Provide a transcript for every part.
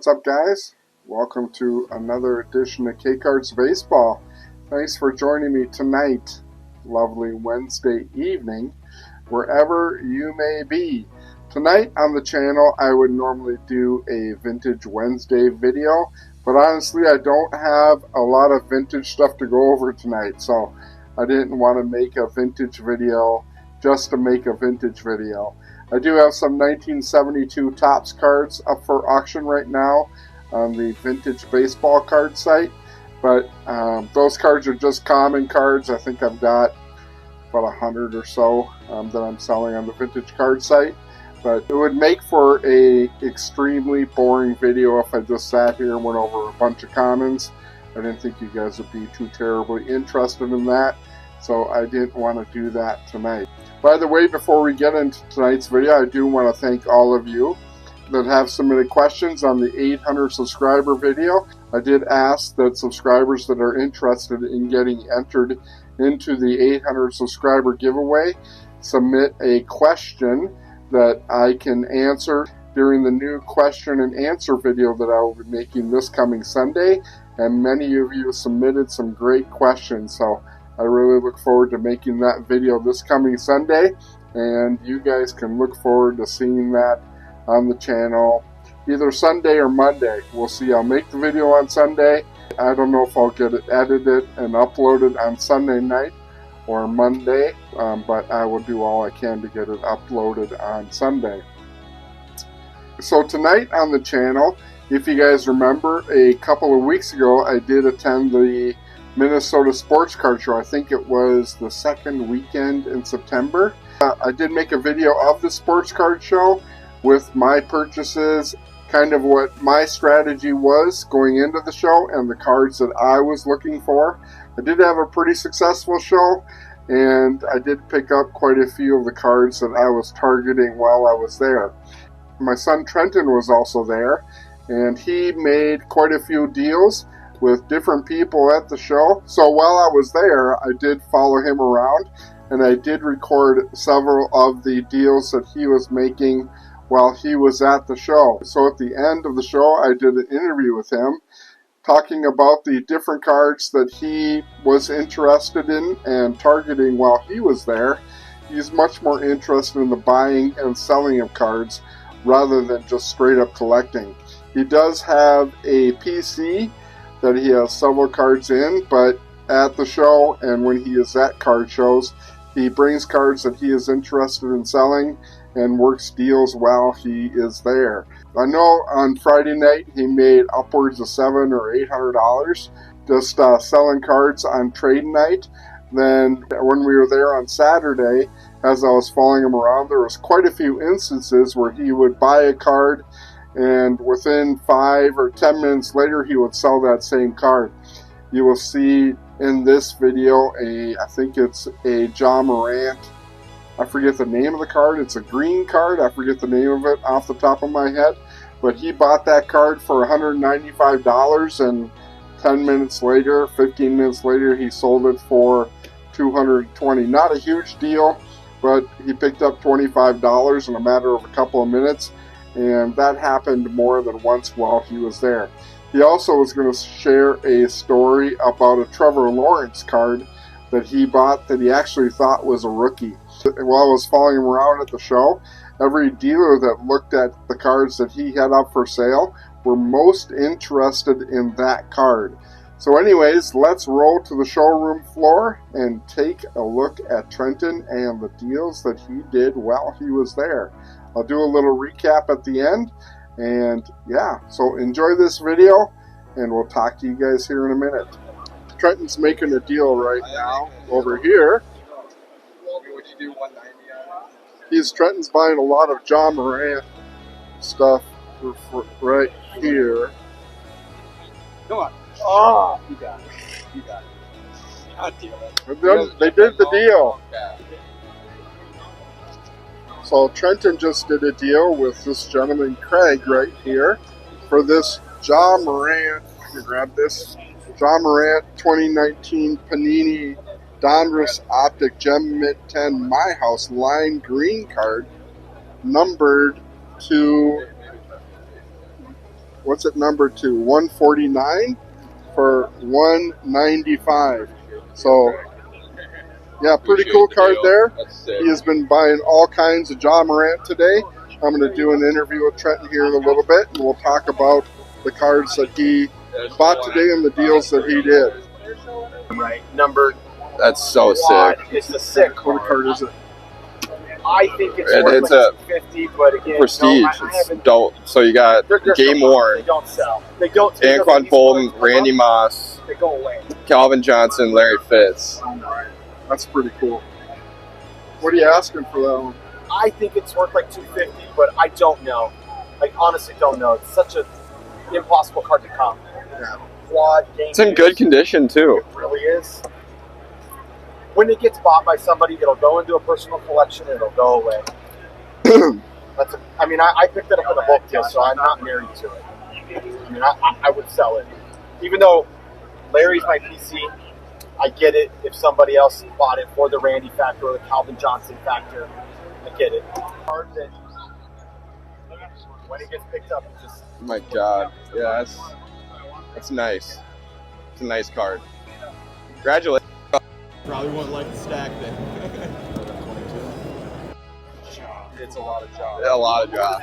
What's up, guys? Welcome to another edition of K-Cards Baseball. Thanks for joining me tonight, lovely Wednesday evening, wherever you may be. Tonight on the channel, I would normally do a Vintage Wednesday video, but honestly, I don't have a lot of vintage stuff to go over tonight, so I didn't want to make a vintage video just to make a vintage video. I do have some 1972 Topps cards up for auction right now on the Vintage Baseball card site, but those cards are just common cards. I think I've got about 100 or so that I'm selling on the Vintage card site, but it would make for a extremely boring video if I just sat here and went over a bunch of commons. I didn't think you guys would be too terribly interested in that, so I didn't want to do that tonight. By the way, before we get into tonight's video, I do want to thank all of you that have submitted questions on the 800 subscriber video. I did ask that subscribers that are interested in getting entered into the 800 subscriber giveaway submit a question that I can answer during the new question and answer video that I will be making this coming Sunday. And many of you submitted some great questions, so I really look forward to making that video this coming Sunday, and you guys can look forward to seeing that on the channel either Sunday or Monday. We'll see. I'll make the video on Sunday. I don't know if I'll get it edited and uploaded on Sunday night or Monday, but I will do all I can to get it uploaded on Sunday. So tonight on the channel, if you guys remember, a couple of weeks ago I did attend the Minnesota Sportscard show. I think it was the second weekend in September. I did make a video of the sports card show with my purchases, kind of what my strategy was going into the show and the cards that I was looking for. I did have a pretty successful show, and I did pick up quite a few of the cards that I was targeting while I was there. My son Trenton was also there, and he made quite a few deals with different people at the show. So while I was there, I did follow him around, and I did record several of the deals that he was making while he was at the show. So at the end of the show, I did an interview with him talking about the different cards that he was interested in and targeting while he was there. He's much more interested in the buying and selling of cards rather than just straight up collecting. He does have a PC that he has several cards in, but at the show and when he is at card shows, he brings cards that he is interested in selling and works deals while he is there. I know on Friday night he made upwards of $700 or $800 just selling cards on trade night. Then when we were there on Saturday, as I was following him around, there was quite a few instances where he would buy a card and within 5 or 10 minutes later he would sell that same card. You will see in this video I think it's a John Morant, I forget the name of the card, it's a green card, I forget the name of it off the top of my head, but he bought that card for $195 and 10 minutes later, 15 minutes later, he sold it for $220. Not a huge deal, but he picked up $25 in a matter of a couple of minutes, and that happened more than once while he was there. He also was going to share a story about a Trevor Lawrence card that he bought that he actually thought was a rookie. While I was following him around at the show, every dealer that looked at the cards that he had up for sale were most interested in that card. So anyways, let's roll to the showroom floor and take a look at Trenton and the deals that he did while he was there. I'll do a little recap at the end, and yeah, so enjoy this video, and we'll talk to you guys here in a minute. Trenton's making a deal right now over here. Trenton's buying a lot of John Morant stuff for right here. Come on. Oh, you got it. You got it. God damn it. They did the deal. So Trenton just did a deal with this gentleman, Craig, right here, for this John Morant. Let me grab this. John Morant 2019 Panini Donruss Optic Gem Mint 10 My House Line Green card, numbered to what's it number to? 149 for 195. So, yeah, pretty cool card there. He has been buying all kinds of Ja Morant today. I'm going to do an interview with Trenton here in a little bit, and we'll talk about the cards that he bought today and the deals that he did. Right, number. That's so sick. It's a sick card. What card is it? I think it's worth It's like a 250, but again, prestige. no, I haven't. So you got They're Game so Worn, they don't sell. They don't. Anquan Bolden, Randy Moss, They go away. Calvin Johnson, Larry Fitz. That's pretty cool. What are you asking for that one? I think it's worth like 250, but I don't know. I honestly don't know. It's such an impossible card to comp. Yeah. Quad game. It's in good condition too. It really is. When it gets bought by somebody, it'll go into a personal collection and it'll go away. I picked it up in a bulk deal, so I'm not married to it. I mean, I would sell it. Even though Larry's my PC, I get it if somebody else bought it for the Randy factor or the Calvin Johnson factor. I get it. Hard that when it gets picked up, it just... Oh my God. Yeah, that's nice. It's a nice card. Congratulations. Probably won't like the stack then. It's a lot of jobs. Yeah, a lot of jobs.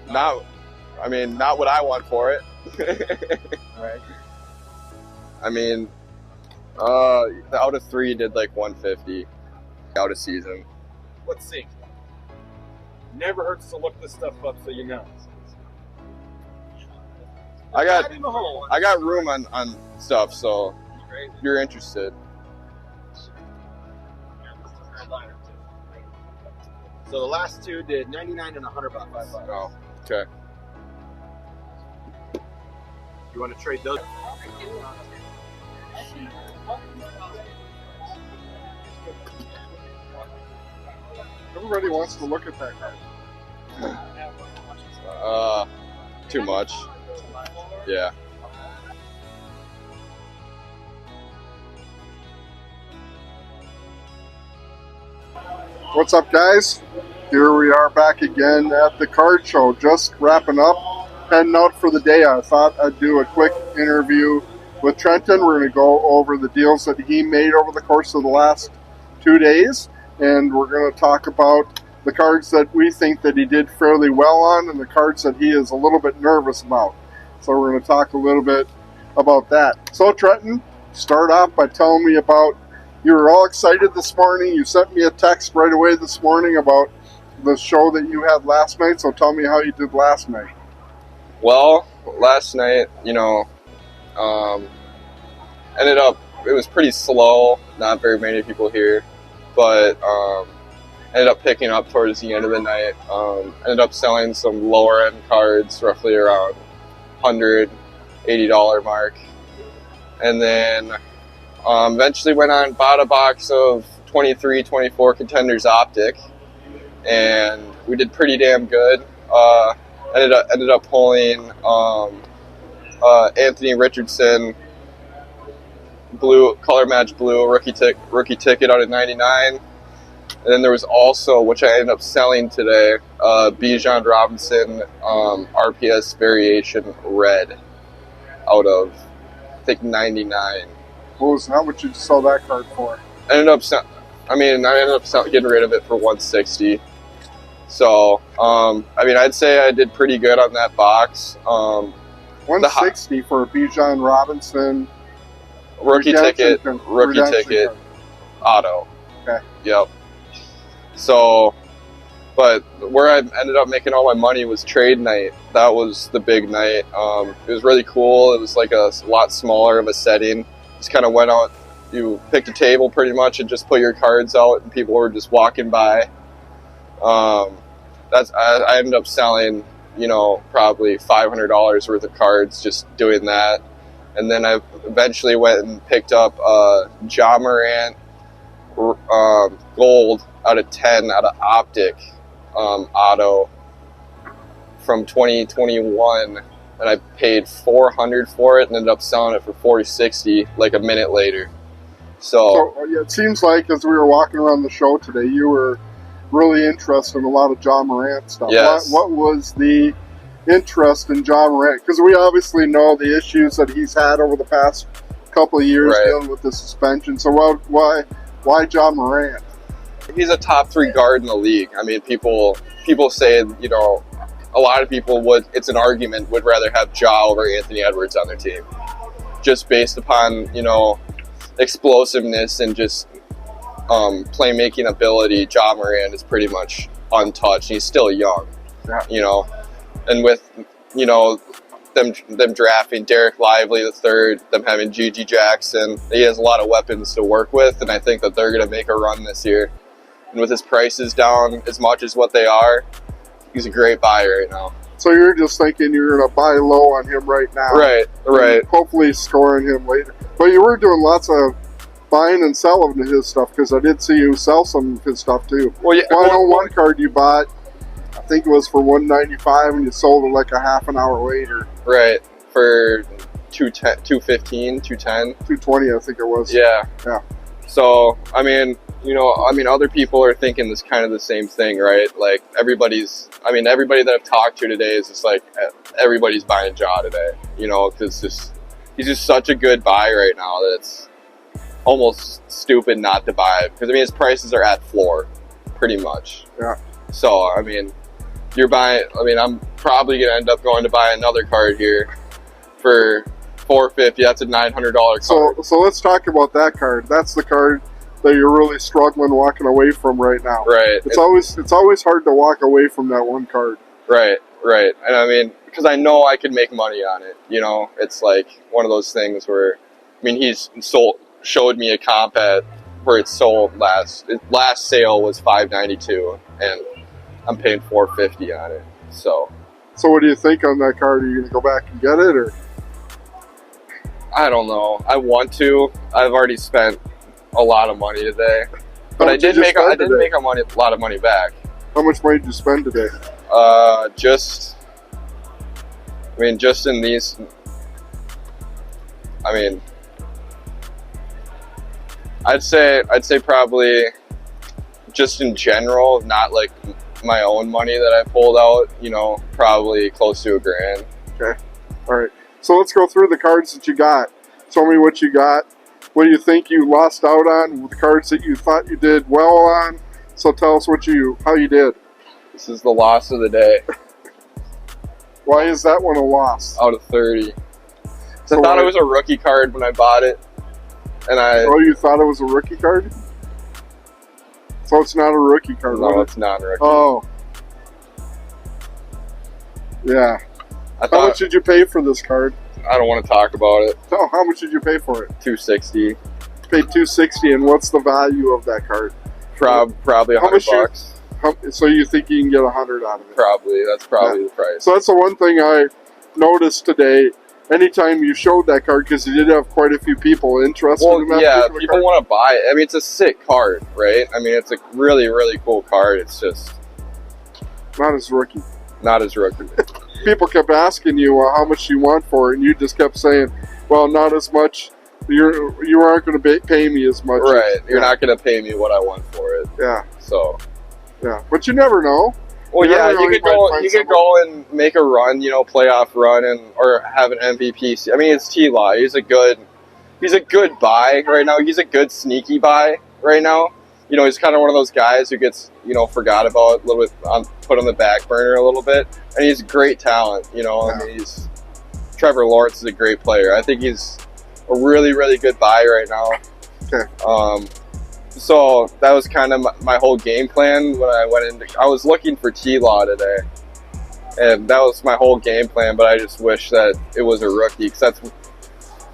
Not what I want for it. Right. I mean, the out of 3 did like 150 out of season. Let's see. Never hurts to look this stuff up so you know. I got room on stuff, so if you're interested. So the last two did 99 and 100 about $5. Oh, okay. You want to trade those? Everybody wants to look at that card. Too much. Yeah. What's up, guys? Here we are back again at the card show, just wrapping up, heading out for the day. I thought I'd do a quick interview with Trenton. We're going to go over the deals that he made over the course of the last 2 days, and we're going to talk about the cards that we think that he did fairly well on and the cards that he is a little bit nervous about. So we're going to talk a little bit about that. So Trenton, start off by telling me about, you were all excited this morning. You sent me a text right away this morning about the show that you had last night. So tell me how you did last night. Well, last night, ended up, it was pretty slow. Not very many people here, but ended up picking up towards the end of the night. Ended up selling some lower end cards, roughly around $180 mark, and then eventually went on, bought a box of 23-24 Contenders Optic, and we did pretty damn good. Ended up pulling Anthony Richardson blue, color match blue rookie ticket out of 99. And then there was also, which I ended up selling today, Bijan Robinson RPS variation red out of, I think, 99. What was that? What you sell that card for? I ended up getting rid of it for 160. So, I'd say I did pretty good on that box. 160 for a Bijan Robinson rookie ticket auto. Okay. Yep. So, but where I ended up making all my money was trade night. That was the big night. It was really cool. It was like a lot smaller of a setting. Just kind of went out, you picked a table pretty much and just put your cards out, and people were just walking by. I ended up selling, probably $500 worth of cards just doing that. And then I eventually went and picked up Ja Morant gold out of 10 out of Optic auto from 2021, and I paid $400 for it and ended up selling it for $460 like a minute later. So yeah, it seems like as we were walking around the show today, you were really interested in a lot of Ja Morant stuff. Yes. What was the interest in John Morant? Because we obviously know the issues that he's had over the past couple of years dealing with the suspension. So why John Morant? He's a top 3 guard in the league. I mean, people say, you know, a lot of people it's an argument, would rather have Ja over Anthony Edwards on their team. Just based upon, you know, explosiveness and just playmaking ability, Ja Morant is pretty much untouched. He's still young, you know. And with, you know, them drafting Derek Lively III, them having Gigi Jackson, he has a lot of weapons to work with, and I think that they're going to make a run this year. And with his prices down as much as what they are, he's a great buy right now. So you're just thinking you're going to buy low on him right now. Right. Hopefully scoring him later. But you were doing lots of buying and selling his stuff, because I did see you sell some of his stuff too. Well, yeah, I know one card you bought, I think it was for $195, and you sold it like a half an hour later. Right, for $215, $210, $220, I think it was. Yeah. So I mean, other people are thinking this kind of the same thing, right? Like everybody that I've talked to today is just like everybody's buying Ja today, you know, because he's just such a good buy right now that it's almost stupid not to buy, because his prices are at floor, pretty much. Yeah. So you're buying. I'm probably gonna end up going to buy another card here for $450. That's a $900 card. So let's talk about that card. That's the card that you're really struggling walking away from right now. Right. It's always hard to walk away from that one card. Right. And because I know I could make money on it. You know, it's like one of those things where, he's showed me a comp at where it sold last sale was $592, and I'm paying $450 on it. So what do you think on that card? Are you going to go back and get it, or? I don't know. I want to. I've already spent a lot of money today, but I did make a lot of money back. How much money did you spend today? Just in these. I'd say probably just in general, not like my own money that I pulled out, you know, probably close to $1,000. Okay. All right. So let's go through the cards that you got. Tell me what you got. What do you think you lost out on? The cards that you thought you did well on. So tell us how you did. This is the loss of the day. Why is that one a loss? Out of 30. So I thought it was a rookie card when I bought it. Oh, you thought it was a rookie card? So it's not a rookie card, No, it's not a rookie. Oh. Yeah. How much did you pay for this card? I don't want to talk about it. No, how much did you pay for it? $260. You paid $260, and what's the value of that card? Probably $100. So you think you can get $100 out of it? Probably. That's probably the price. So that's the one thing I noticed today. Anytime you showed that card, because you did have quite a few people interested in that. Yeah, people want to buy it. It's a sick card, right? It's a really, really cool card. It's just not as rookie. People kept asking you how much you want for it, and you just kept saying, "Well, not as much. You aren't going to pay me as much." Right. You're not going to pay me what I want for it. Yeah. So. Yeah, but you never know. Well, yeah, you could go and make a run, you know, playoff run, or have an MVP. It's T-Law. He's a good buy right now. He's a good sneaky buy right now. You know, he's kind of one of those guys who gets, you know, forgot about a little bit, put on the back burner a little bit, and he's great talent. You know, Yeah. Trevor Lawrence is a great player. I think he's a really, really good buy right now. Okay. So that was kind of my whole game plan when I went into. I was looking for T-Law today, and that was my whole game plan. But I just wish that it was a rookie, because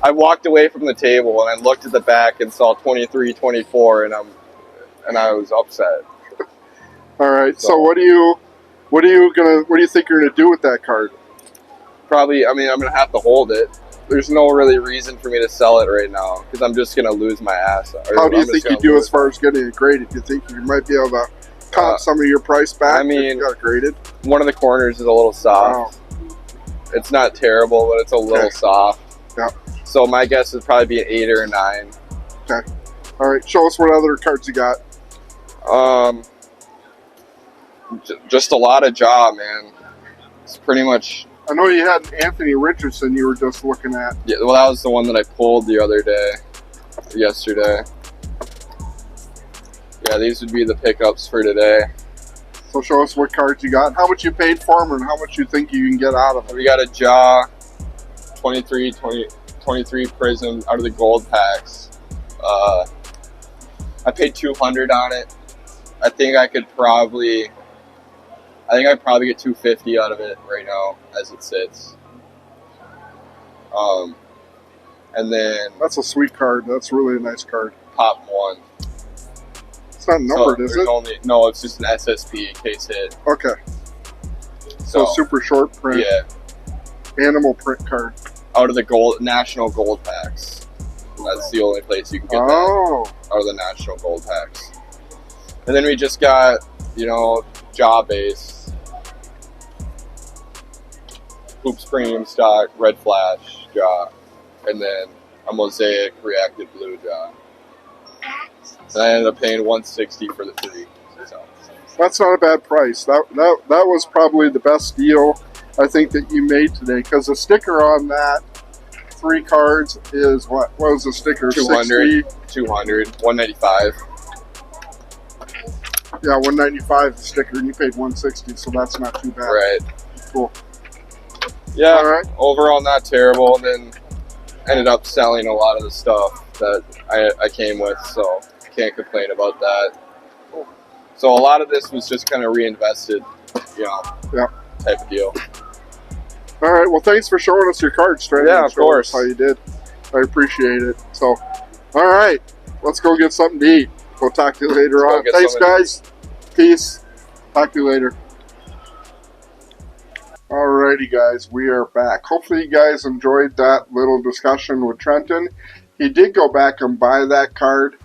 I walked away from the table and I looked at the back and saw 23-24, and I was upset. All right. So what do you think you're gonna do with that card? Probably. I'm gonna have to hold it. There's no really reason for me to sell it right now, because I'm just going to lose my ass. How do you think you do as far as getting it graded? Do you think you might be able to comp some of your price back if you got it graded? One of the corners is a little soft. Wow. It's not terrible, but it's a little soft. Yeah. So my guess would probably be an 8 or a 9. Okay. All right. Show us what other cards you got. Just a lot of Ja, man. It's pretty much. I know you had Anthony Richardson you were just looking at. Yeah, well, that was the one that I pulled the other day, yesterday. Yeah, these would be the pickups for today. So show us what cards you got, how much you paid for them, and how much you think you can get out of them. We got a Jaw 23 Prism out of the gold packs. I paid $200 on it. I think I'd probably get $250 out of it right now as it sits. And then That's a sweet card. That's really a nice card. Pop 1. It's not numbered, is it? No, it's just an SSP case hit. Okay. So super short print. Yeah. Animal print card. Out of the national gold packs. That's the only place you can get that. Out of the national gold packs. And then we just got, Jaw base. Hoops premium stock, red flash Jaw. And then a mosaic reacted blue Jaw. And I ended up paying $160 for the 3. So. That's not a bad price. That was probably the best deal I think that you made today, because the sticker on that 3 cards is what was the sticker? 200, 195. Yeah, 195 the sticker, and you paid 160, so that's not too bad. Right. Cool. Yeah. All right. Overall, not terrible. And then ended up selling a lot of the stuff that I came with, so can't complain about that. So a lot of this was just kind of reinvested, type of deal. All right. Well, thanks for showing us your cards, Trent. Yeah, of course. How you did. I appreciate it. So, all right. Let's go get something to eat. We'll talk to you later on. Thanks, guys. Peace. Talk to you later. Alrighty, guys. We are back. Hopefully, you guys enjoyed that little discussion with Trenton. He did go back and buy that card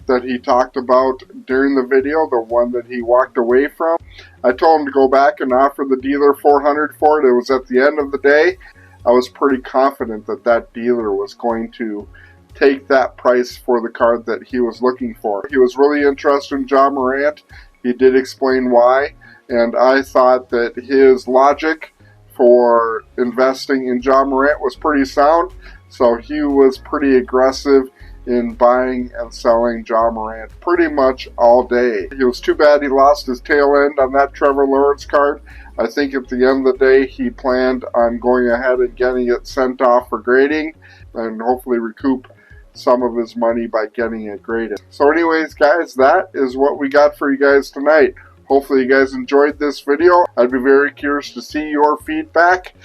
that he talked about during the video, the one that he walked away from. I told him to go back and offer the dealer $400 for it. It was at the end of the day. I was pretty confident that that dealer was going to take that price for the card that he was looking for. He was really interested in Ja Morant. He did explain why, and I thought that his logic for investing in Ja Morant was pretty sound, so he was pretty aggressive in buying and selling Ja Morant pretty much all day. It was too bad he lost his tail end on that Trevor Lawrence card. I think at the end of the day he planned on going ahead and getting it sent off for grading and hopefully recoup some of his money by getting it graded. So anyways, guys, that is what we got for you guys tonight. Hopefully you guys enjoyed this video. I'd be very curious to see your feedback.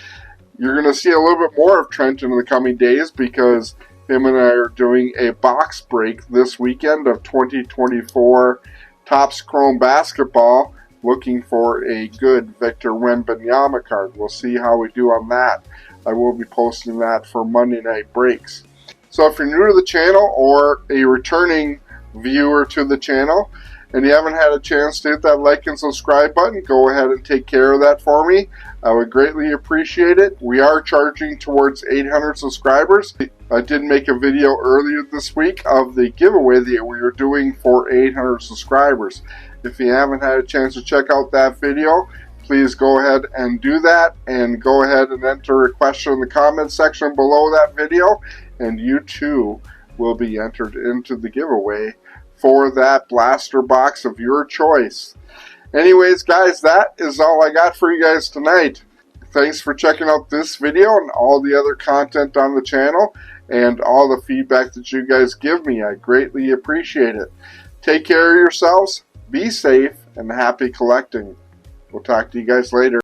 You're going to see a little bit more of Trenton in the coming days because him and I are doing a box break this weekend of 2024 Topps Chrome Basketball, looking for a good Victor Wembanyama card. We'll see how we do on that. I will be posting that for Monday Night Breaks. So if you're new to the channel or a returning viewer to the channel and you haven't had a chance to hit that like and subscribe button, go ahead and take care of that for me. I would greatly appreciate it. We are charging towards 800 subscribers. I did make a video earlier this week of the giveaway that we are doing for 800 subscribers. If you haven't had a chance to check out that video, please go ahead and do that, and go ahead and enter a question in the comments section below that video, and you too will be entered into the giveaway for that blaster box of your choice. Anyways, guys, that is all I got for you guys tonight. Thanks for checking out this video and all the other content on the channel and all the feedback that you guys give me. I greatly appreciate it. Take care of yourselves, be safe, and happy collecting. We'll talk to you guys later.